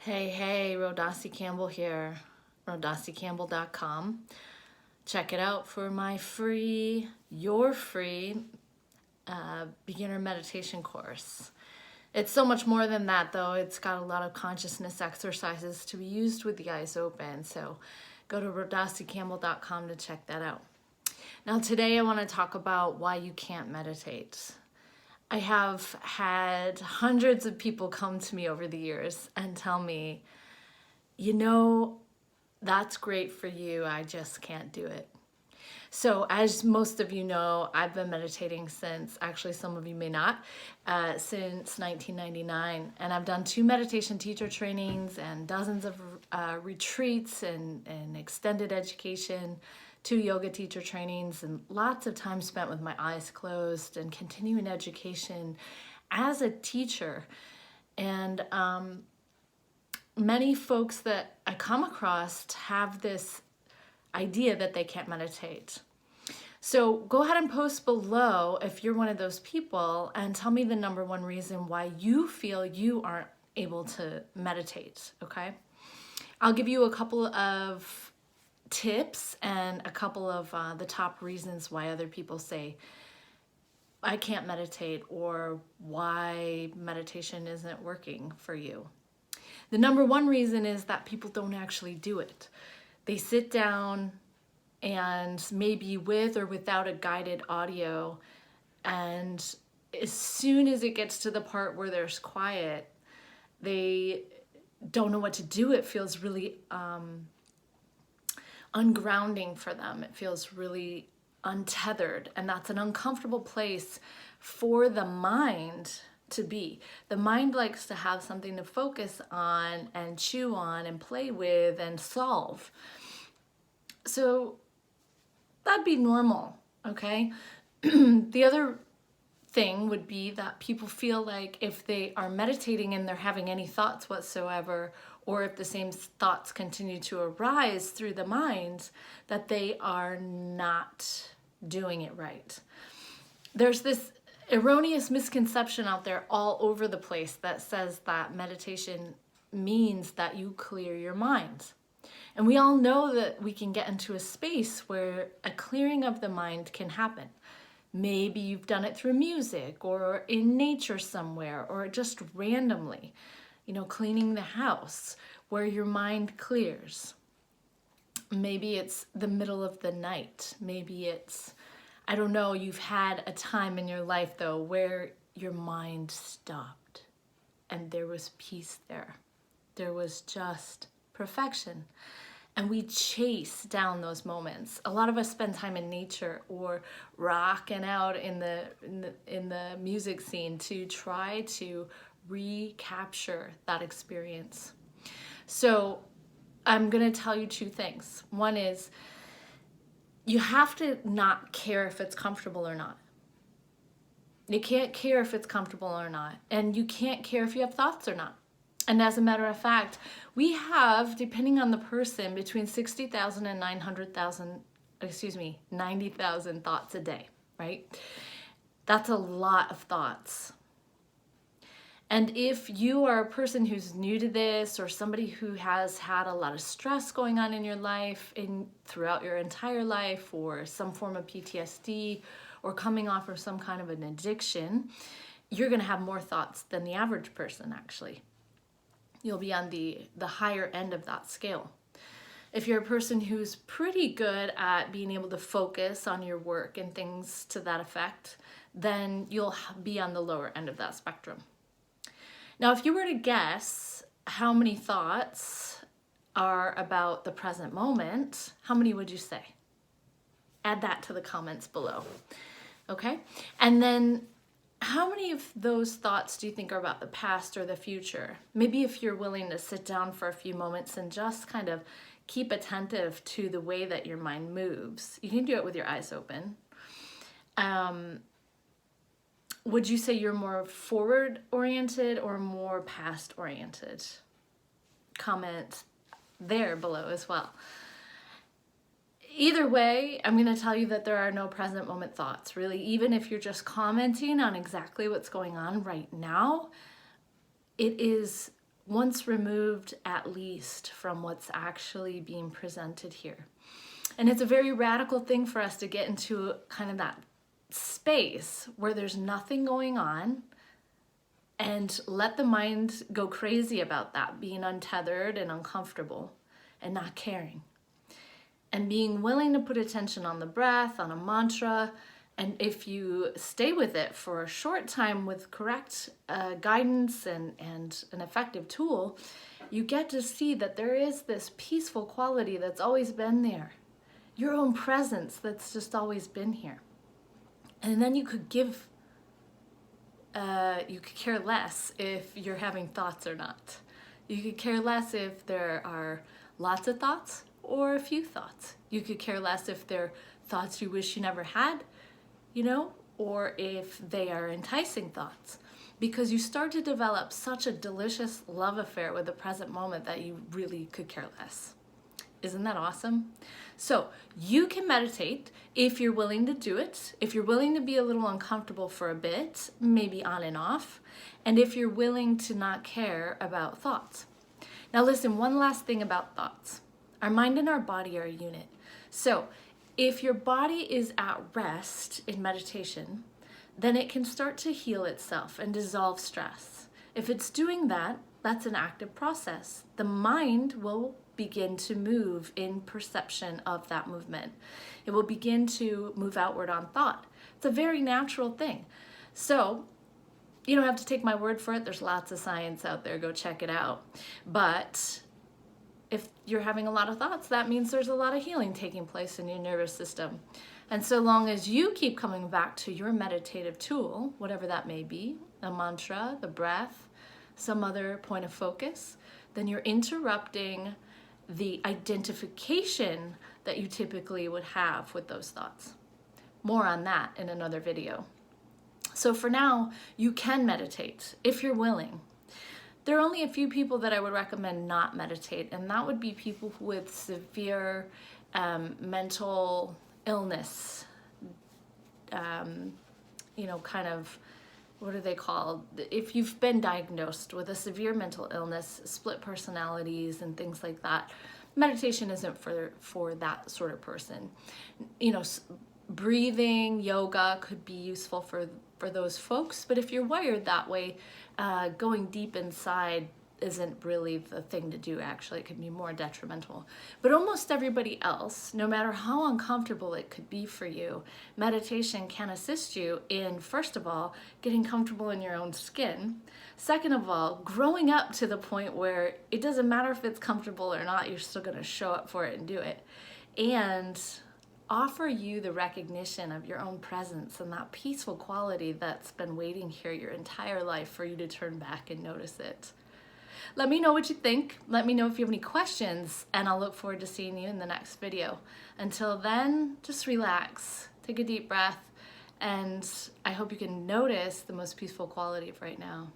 Hey, Rodasi Campbell here, rodasicampbell.com. Check it out for my your free beginner meditation course. It's so much more than that though. It's got a lot of consciousness exercises to be used with the eyes open. So go to rodasicampbell.com to check that out. Now today I want to talk about why you can't meditate. I have had hundreds of people come to me over the years and tell me, that's great for you, I just can't do it. So as most of you know, I've been meditating since, actually some of you may not, since 1999. And I've done 2 meditation teacher trainings and dozens of retreats and extended education, 2 yoga teacher trainings, and lots of time spent with my eyes closed and continuing education as a teacher. And many folks that I come across have this idea that they can't meditate. So go ahead and post below if you're one of those people and tell me the number one reason why you feel you aren't able to meditate, okay? I'll give you a couple of tips and a couple of the top reasons why other people say I can't meditate or why meditation isn't working for you. The number one reason is that people don't actually do it. They sit down and maybe with or without a guided audio, and as soon as it gets to the part where there's quiet, they don't know what to do. It feels really ungrounding for them. It feels really untethered, and that's an uncomfortable place for the mind to be. The mind likes to have something to focus on and chew on and play with and solve. So that'd be normal, okay? The other thing would be that people feel like if they are meditating and they're having any thoughts whatsoever, or if the same thoughts continue to arise through the mind, that they are not doing it right. There's this erroneous misconception out there all over the place that says that meditation means that you clear your mind. And we all know that we can get into a space where a clearing of the mind can happen. Maybe you've done it through music or in nature somewhere or just randomly, cleaning the house where your mind clears. Maybe it's the middle of the night. Maybe it's, I don't know, you've had a time in your life though where your mind stopped and there was peace there. There was just perfection. And we chase down those moments. A lot of us spend time in nature or rocking out in the music scene to try to recapture that experience. So I'm going to tell you 2 things. One is you have to not care if it's comfortable or not. You can't care if it's comfortable or not. And you can't care if you have thoughts or not. And as a matter of fact, we have, depending on the person, between 60,000 and 90,000 thoughts a day, right? That's a lot of thoughts. And if you are a person who's new to this or somebody who has had a lot of stress going on in your life throughout your entire life or some form of PTSD or coming off of some kind of an addiction, you're going to have more thoughts than the average person actually. You'll be on the higher end of that scale. If you're a person who's pretty good at being able to focus on your work and things to that effect, then you'll be on the lower end of that spectrum. Now, if you were to guess how many thoughts are about the present moment, how many would you say? Add that to the comments below, okay? And then how many of those thoughts do you think are about the past or the future? Maybe if you're willing to sit down for a few moments and just kind of keep attentive to the way that your mind moves. You can do it with your eyes open. Would you say you're more forward-oriented or more past-oriented? Comment there below as well. Either way, I'm going to tell you that there are no present moment thoughts, really. Even if you're just commenting on exactly what's going on right now, it is once removed at least from what's actually being presented here. And it's a very radical thing for us to get into kind of that space where there's nothing going on and let the mind go crazy about that, being untethered and uncomfortable and not caring. And being willing to put attention on the breath, on a mantra, and if you stay with it for a short time with correct guidance and an effective tool, you get to see that there is this peaceful quality that's always been there. Your own presence that's just always been here. And then you could care less if you're having thoughts or not. You could care less if there are lots of thoughts or a few thoughts. You could care less if they're thoughts you wish you never had, or if they are enticing thoughts, because you start to develop such a delicious love affair with the present moment that you really could care less. Isn't that awesome? So you can meditate if you're willing to do it, if you're willing to be a little uncomfortable for a bit, maybe on and off, and if you're willing to not care about thoughts. Now listen, one last thing about thoughts. Our mind and our body are a unit. So if your body is at rest in meditation, then it can start to heal itself and dissolve stress. If it's doing that, that's an active process. The mind will begin to move in perception of that movement. It will begin to move outward on thought. It's a very natural thing. So you don't have to take my word for it. There's lots of science out there. Go check it out. But if you're having a lot of thoughts, that means there's a lot of healing taking place in your nervous system. And so long as you keep coming back to your meditative tool, whatever that may be, a mantra, the breath, some other point of focus, then you're interrupting the identification that you typically would have with those thoughts. More on that in another video. So for now, you can meditate if you're willing. There are only a few people that I would recommend not meditate, and that would be people with severe mental illness, kind of, what are they called? If you've been diagnosed with a severe mental illness, split personalities and things like that, meditation isn't for that sort of person. Breathing, yoga could be useful for those folks, but if you're wired that way, going deep inside isn't really the thing to do. Actually, it can be more detrimental. But almost everybody else, no matter how uncomfortable it could be for you, meditation can assist you in, first of all, getting comfortable in your own skin. Second of all, growing up to the point where it doesn't matter if it's comfortable or not, you're still going to show up for it and do it. And offer you the recognition of your own presence and that peaceful quality that's been waiting here your entire life for you to turn back and notice it. Let me know what you think. Let me know if you have any questions, and I'll look forward to seeing you in the next video. Until then, just relax, take a deep breath, and I hope you can notice the most peaceful quality of right now.